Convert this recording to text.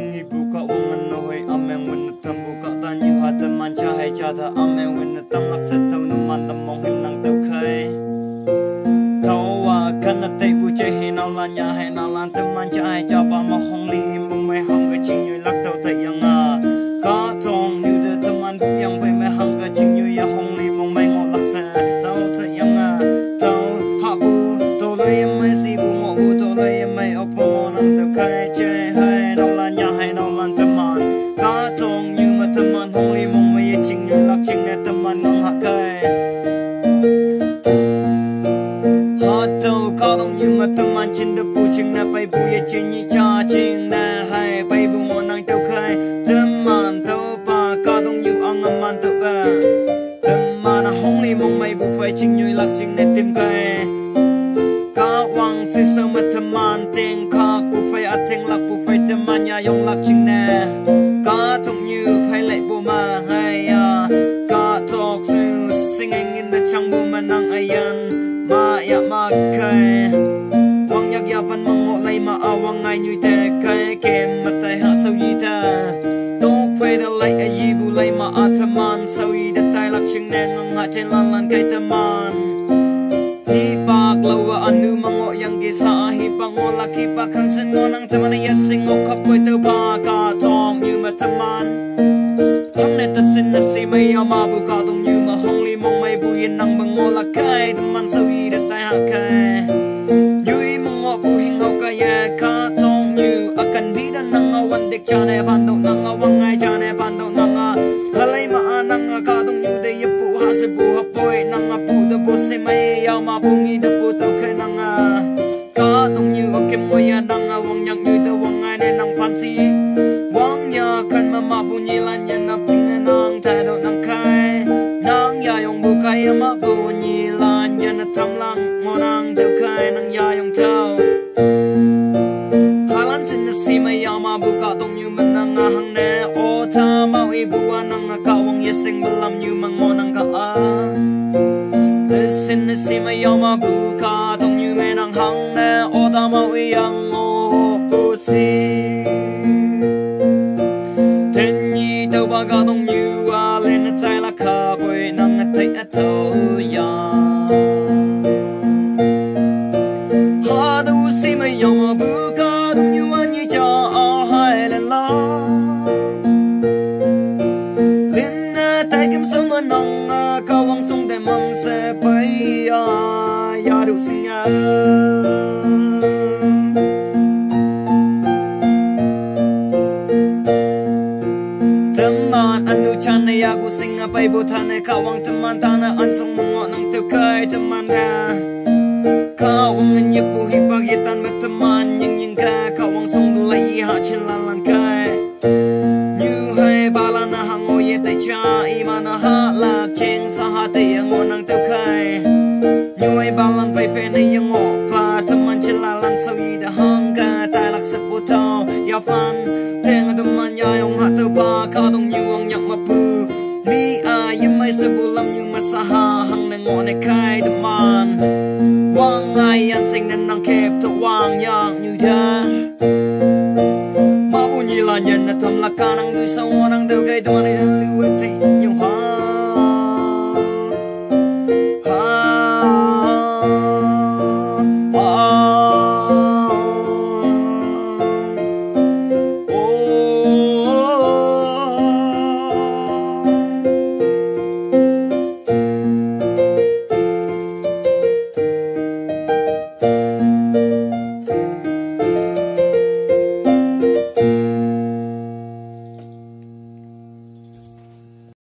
Hingi buka wangan nohoi ameng win tam buka tani hata mancha hai chata ameng win tam laksa tau numan lamong hinang tau khai tau wa kana tei bu che he nau lan ya he nau lan tam mancha hai cha pa ma hong li mong mai hang ga ching yu lak tau tai yang a ka tong yu de tam man bu yang vai mai hang ga ching yu ya hong li mong mai ngo laksa tau tai yang a tau ha bu to lai mai si bu ngo bu to lai mai op mo nang tau khai che hai nau lan ya hai nau lan tam man ka tong yu ma tam man hong li mong mai ching yu lak ching ne tam man ngang ha kai Cao đông như mà tâm an trên đập bù chừng na bay bù ye trên nhị cha chừng na hai bay bù ngọn năng tiêu khai tâm an thâu pa cao đông như ang am an thâu ba tâm an hong li mong mây bù phải chừng như lạc chừng na tim khai cá wang si sơ mà tâm an tiếng khắc bù phải ăn tiếng lạc bù phải tâm an ya yong lạc chừng na cá đông như phải lệ bù mà hai ya cá talk to singing in the chang bù mà năng ayan ma ya ma kai wang yak ya van mang ngọ lai ma awang ngai như te kai kem ma tai ha sau yi ta tok phai da lai a yi bu lai ma a thaman sau yi da tai lak ching ne ngam ha chen lan lan kai taman hi pak lo wa anu mang ngọ yang ge sa hi pa ngọ la ki pa khang sen ngọ nang taman ya sing ngọ khap poi teu ba ka thong như ma taman hang ne ta sin na si mai ya ma bu ka dong như ma hong li mong mai bu yin nang bang ngọ la kai taman sau yi da tai ha kai yui mong ngọ bu hing ngọ ka ya ka thong như akan bi da nang ngọ wan dek cha ne ban do nang ngọ wang ngai cha ne ban do nang a halai ma nang ka dong như de ya pu ha se bu ha poi nang a pu da bo se mai ya ma bu ngi da pu tau khai nang a ka dong như a kem mo ya nang a wang yang như da wang ngai ne nang fan si wang ya kan ma bu ni lan ya na ping nang ta do nang khai nang ya yong bu kai ma bu ni lan ya na tham lang ngo nang teu khai nang ya yong thao halan sin na si mai ya ma bu ka dong như man nang a hang ne o tha ma wi bu nang a ka wang ye sing balam như mang ngo nang ka a sin na si mai ya ma bu ka dong như me nang hang ne o ta ma wi yang o bu si ten yi tau ba ka dong như a lên na tai la ka boi nang a tai a to ya yang ma bu ka dong như an như cha a hai lên la lên na tai kem sông ma nong a ka wang song de mang se pai a ya du sing a tâm an anu chan ne ya gu sing a pai bu tha ne ka wang tâm an ta na an song mong ngọ nang teu kai tâm an da kawang nyek bu hi pag yetan met teman yang ka kawang song lai ha chen lan lan kai như hai ba la na hang o ye tai cha i ma na ha la cheng sa ha te yang on nang teu khai như hai ba lan vai fe na yang o pa teman chen la lan sau yi da hang ka tai lak sa pu tao ya fan teng a man ya yong ha teu ba ka dong như wang yak ma pu mi a yim mai sa bu lam như ma sa ha hang na ngo ne khai de man wang ai an sing nên năng kẹp to wang yang như thế ma bu ni la nhân na tham la ka nang du sa wa nang du gai to ne lưu thấy nhiều hoa